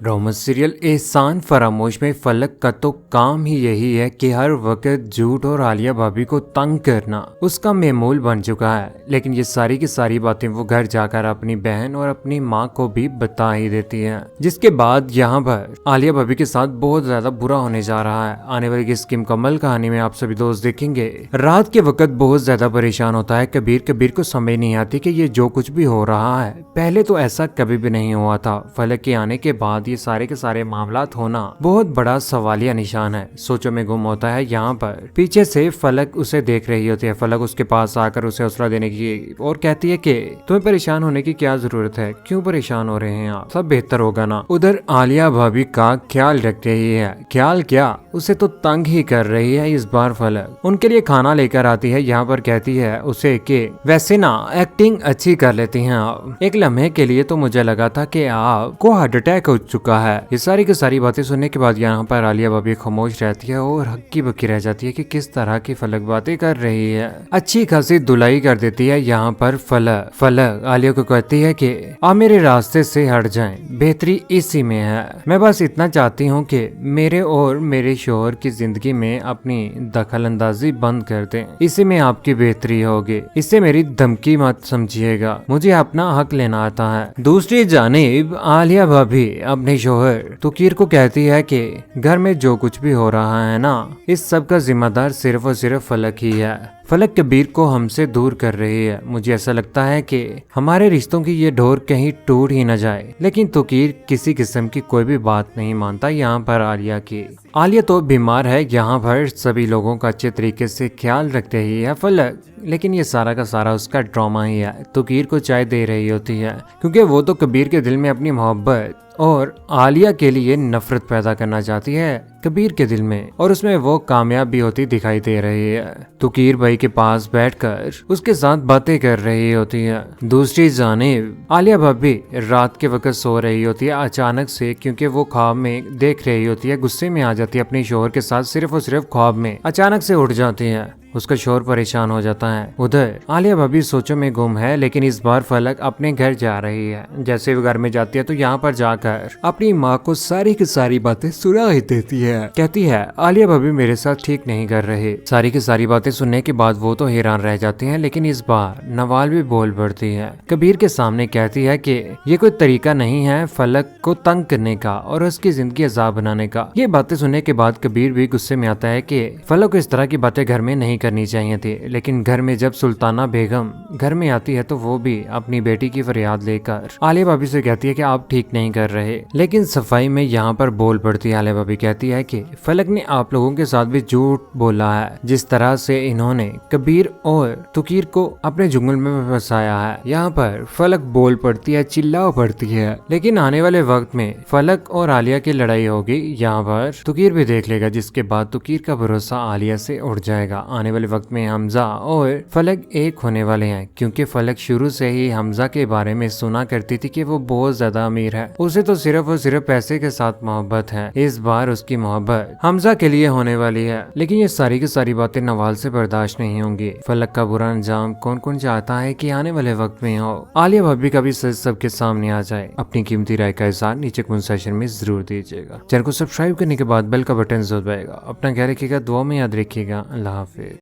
Drama serial एहसान फरामोश में फलक का तो काम ही यही है कि हर वक्त झूठ और आलिया भाभी को तंग करना उसका मेमूल बन चुका है। लेकिन ये सारी की सारी बातें वो घर जाकर अपनी बहन और अपनी माँ को भी बता ही देती है, जिसके बाद यहाँ पर आलिया भाभी के साथ बहुत ज्यादा बुरा होने जा रहा है। आने वाली इसकी मुकम्मल कहानी में आप सभी दोस्त देखेंगे। रात के वक्त बहुत ज्यादा परेशान होता है कबीर। कबीर को समझ नहीं आती कि ये जो कुछ भी हो रहा है पहले तो ऐसा कभी भी नहीं हुआ था। फलक के आने के बाद ये सारे के सारे मामलात होना बहुत बड़ा सवालिया निशान है। सोचों में गुम होता है। यहाँ पर पीछे से फलक उसे देख रही होती है। फलक उसके पास आकर उसे हौसला देने की और कहती है कि तुम्हें परेशान होने की क्या जरूरत है, क्यों परेशान हो रहे हैं आप, सब बेहतर होगा ना। उधर आलिया भाभी का ख्याल रख रही है। ख्याल क्या, उसे तो तंग ही कर रही है इस बार। फलक उनके लिए खाना लेकर आती है। यहाँ पर कहती है उसे कि वैसे ना एक्टिंग अच्छी कर लेती हैं आप। एक लम्हे के लिए तो मुझे लगा था कि आपको हार्ट अटैक हो चुका है। ये सारी की सारी बातें सुनने के बाद यहाँ पर आलिया भाभी खामोश रहती है और हक्की बक्की रह जाती है कि किस तरह की फलक बातें कर रही है। अच्छी खासी धुलाई कर देती है यहाँ पर फलक आलिया को कहती है कि आप मेरे रास्ते से हट जाएं, बेहतरी इसी में है। मैं बस इतना चाहती हूँ कि मेरे और मेरे शोहर की जिंदगी में अपनी दखल अंदाजी बंद कर दें, इसी में आपकी बेहतरी होगी। इससे मेरी धमकी मत समझिएगा, मुझे अपना हक लेना आता है। दूसरी जानिब आलिया भाभी अपने शोहर तुकीर को कहती है कि घर में जो कुछ भी हो रहा है ना, इस सब का जिम्मेदार सिर्फ और सिर्फ फलक ही है। फलक कबीर को हमसे दूर कर रही है। मुझे ऐसा लगता है कि हमारे रिश्तों की ये डोर कहीं टूट ही न जाए। लेकिन तुकीर किसी किस्म की कोई भी बात नहीं मानता। यहाँ पर आलिया तो बीमार है। यहाँ पर सभी लोगों का अच्छे तरीके से ख्याल रखते ही है फलक, लेकिन ये सारा का सारा उसका ड्रामा ही है। तुकीर को चाय दे रही होती है क्योंकि वो तो कबीर के दिल में अपनी मोहब्बत और आलिया के लिए नफरत पैदा करना चाहती है कबीर के दिल में, और उसमें वो कामयाब भी होती दिखाई दे रही है। तुकीर भाई के पास बैठकर उसके साथ बातें कर रही होती है। दूसरी जानिब आलिया भाभी रात के वक्त सो रही होती है अचानक से, क्योंकि वो ख्वाब में देख रही होती है। गुस्से में आ जाती है अपने शोहर के साथ, सिर्फ और सिर्फ ख्वाब में अचानक से उठ जाती है। उसका शोहर परेशान हो जाता है। उधर आलिया भाभी सोचों में गुम है, लेकिन इस बार फलक अपने घर जा रही है। जैसे वो घर में जाती है तो यहाँ पर जाकर अपनी माँ को सारी की सारी बातें सुना ही देती है। कहती है आलिया भाभी मेरे साथ ठीक नहीं कर रहे। सारी की सारी बातें सुनने के बाद वो तो हैरान रह जाते हैं, लेकिन इस बार नवाल भी बोल पड़ती है। कबीर के सामने कहती है कि ये कोई तरीका नहीं है फलक को तंग करने का और उसकी जिंदगी अजाब बनाने का। ये बातें सुनने के बाद कबीर भी गुस्से में आता है कि फलक को इस तरह की बातें घर में नहीं करनी चाहिए थी। लेकिन घर में जब सुल्ताना बेगम घर में आती है तो वो भी अपनी बेटी की फरियाद लेकर आलिया भाभी से कहती है कि आप ठीक नहीं कर रहे। लेकिन सफाई में यहाँ पर बोल पड़ती है। आलिया भाभी कहती है कि फलक ने आप लोगों के साथ भी झूठ बोला है, जिस तरह से इन्होंने कबीर और तुकीर को अपने जुंगल में फंसाया है। यहाँ पर फलक बोल पड़ती है, चिल्ला पड़ती है। लेकिन आने वाले वक्त में फलक और आलिया की लड़ाई होगी। यहाँ पर तुकीर भी देख लेगा, जिसके बाद तुकीर का भरोसा आलिया से उड़ जाएगा। आने वाले वक्त में हमजा और फलक एक होने वाले हैं, क्योंकि फलक शुरू से ही हमजा के बारे में सुना करती थी कि वो बहुत ज्यादा अमीर है, उसे तो सिर्फ और सिर्फ पैसे के साथ मोहब्बत है। इस बार उसकी मोहब्बत हमजा के लिए होने वाली है। लेकिन ये सारी की सारी बातें नवाल से बर्दाश्त नहीं होंगी। फलक का बुरा अंजाम कौन कौन चाहता है कि आने वाले वक्त में हो। आलिया भाभी का भी सच सबके सामने आ जाए। अपनी कीमती राय का इज़हार नीचे कमेंट सेक्शन में जरूर दीजिएगा। चैनल को सब्सक्राइब करने के बाद बेल का बटन जरूर दबाएगा। अपना ख्याल रखिएगा, दुआ में याद रखिएगा। अल्लाह हाफिज।